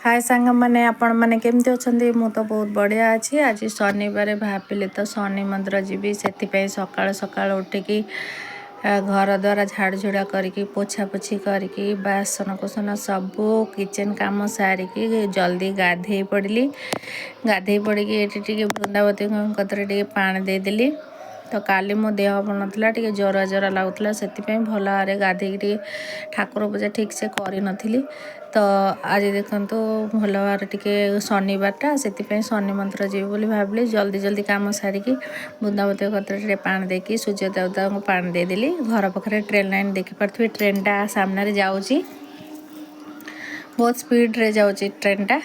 हाय सांग मैंने आपण मैंने केमती अच्छा मु तो बहुत बढ़िया अच्छी। आज शनिवार भाविले तो शनि मंदिर जीवी से सकाल सकाल उठिकी घर द्वारा झाड़ झुड़ा करके पोछा पोछी करके बासन कुसन सबू किचन काम सारिकी जल्दी गाधे पड़ी। गाधे पड़ी ये वृंदावती कतरे पानी देदेली। तो काली मो देह भल नाला टे जरा जरा लगुला से भल भाव गाधे ठाकुर पूजा ठीक से कर नी। तो आज देखु भल भाव टे शनिवारटा से शनि मंत्र जीवी बोली भाविली जल्दी जल्दी काम सारिकी वृंदावती कतरे पानी देकी सूर्य देवता को पानी देदेली। घर पाखे ट्रेन लाइन देखिपे ट्रेनटा सामने जाऊँगी बहुत स्पीड रे जाऊँगी ट्रेनटा।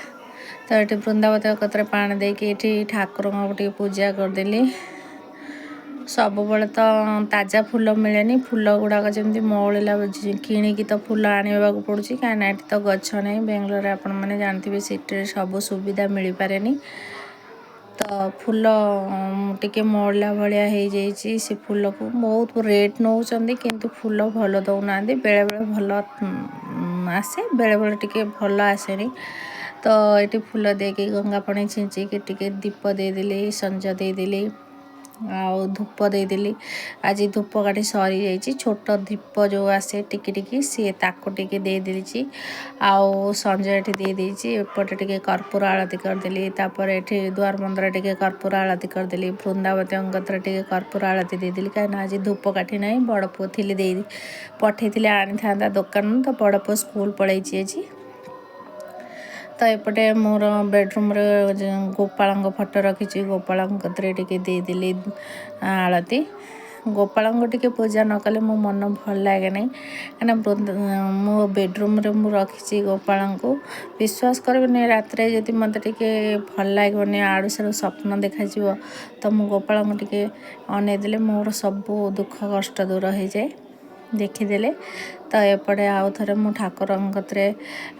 तो ये वृंदावती कतरे पानी देकी ये ठाकुर को पूजा करदेली। सब बड़े तो ताजा फूल मिले फूल गुड़ाक जमी मौलिला किणिकी तो फूल आने को पड़ू कहीं तो गछ नहीं बेंगलोर आपण मैंने जानते सीटे सब सुविधा मिल पारे। तो फूल टिके मौलिला भाया हो जाइए से फूल को बहुत रेट नौ किंतु फूल भल दौना बेले बेले भल आसे बेले बेले टिके भल आसेनी। तो ये फूल देके गंगा पानी छिंचिकी टिके दीप देदेली संज देदेली आउ धूप देदेली। आज धूप काठी सरी जाइए छोट दीप जो आसे टिकी टिकी सी ताको टिके दे देली आउ संजय ये दे देती एपटे टिके कर्पूर आरती करदेली। तापर ये द्वार मंदिर टिके कर्पूर आरती करदेली वृंदावती कतरे टिके कर्पूर आरती देदेली कहीं आज धूप काठी ना बड़ पुओ थी दे पठे आनी था दुकान। तो बड़ पुओ स्कूल पलि आज। तो एपटे मोर बेडरूम रे गोपाल फोटो रखी गोपाल कतरे टिके देदेली आलती। गोपाल टिके पूजा न कले मो मन भल लगे नहीं कहीं मो बेडरूम रे मु रखी गोपाल को विश्वास करें रात जब मत टे भल लगे आड़ू साड़ू स्वप्न देखा तो मु गोपाल टिके अनेदेले मोर सब दुख कष्ट दूर हो जाए देखीदे। तो एपटे आउ थे मु ठाकुर कतरे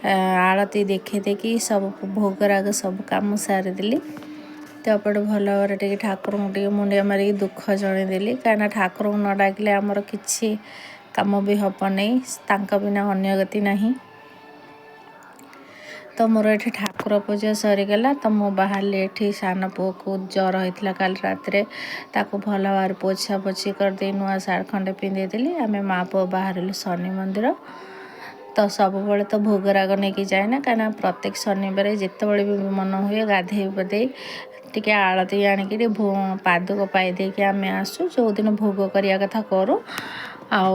आरती देखी देखी सब भोगराग सब कम सारीदेली। तो एपटे भल भाव टे ठाकुर टे मुंडिया मारिकी दुख जनईदेली कहीं ठाकुर न डाकिले आमर किसी कम भी हम नहीं बिना अन्य गति नहीं। तो मोर ये ठाकुर पूजा सरीगला। तो मु बाहर ये सान पु को जर होता काल रात ताको भल भाव पोछा पोछी करदे नुआ साड़ खंडे पिंधेदेली आम माँ पुओ बाहर शनि मंदिर। तो सब बड़े तो भोगराग नहीं जाए ना कहीं प्रत्येक शनिवार जिते बड़े भी मन हुए गाधे पाधे टिके आलती आणिकी पादुक पाई आम आसू जो दिन भोग करिया कथा करूँ आउ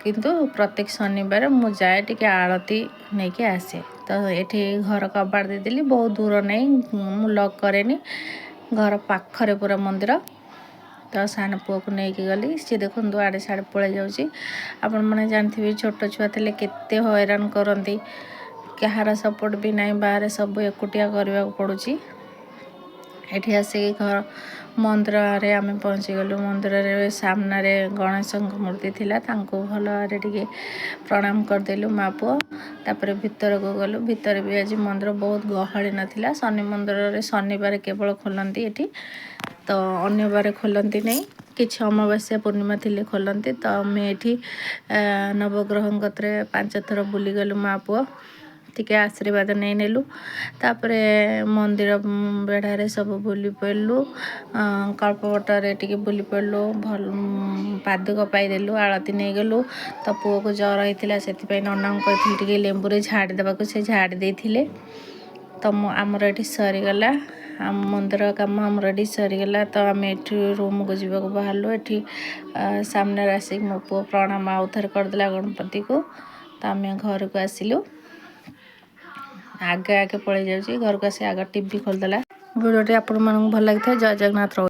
किंतु प्रत्येक शनिवार मु जाए टिके आलती नहीं कि आसे। तो ये घर कबाड़ देदेली बहुत दूर नहीं मु लक करे घर पाखरे पूरा मंदिर। तो सान पुओ को लेकिन गली सी देखो आड़े साड़े पलि जाऊँगी। आपण मैंने जानते छोट छुआ थे केते हैरान करती कहार सपोर्ट भी नहीं बाहर सब एकुटिया करने को पड़ुची। एठी आसिक घर मंदिर रे आम पहुँची गलु मंदिर रे सामने गणेश मूर्ति थिला तांको भल भाव टिके प्रणाम करदेलु माँ पुओ। तापर भितर को गलु भितर भी आज मंदिर बहुत गहली नाथिला शनि मंदिर रे शनिवार केवल खोलती ये तो अन्य बार खोलती नहीं किसी अमावास्या पूर्णिमा थिले खोलती। तो आम ये नवग्रह कतरे 5 थर बुलीगलु माँ पुओ टिके आशीर्वाद नहीं नेलु। तापरे मंदिर बेढ़ारे सब बुली पड़लु कल्पवटर टिके बुली पड़लु भल पादुक पाईदेलु आलती नहीं गलु। तो पुओ को जर होता से नना कही टे लेंबू रे झाड़ी देवाक से झाड़ी देते। तो आमर ये सरीगला मंदिर कम आमर ये सरीगला। तो आम ये रूम को जीवा बाहरलु ये सामने आसिक मो पुओ प्रणाम आउ थे करदेला गणपति को। तो आम घर को आसिलु आगे आगे पलि जाऊँगी घर को आस आगे टीवी खोलदेला। वीडियो आप भल लगी था जय जगन्नाथ।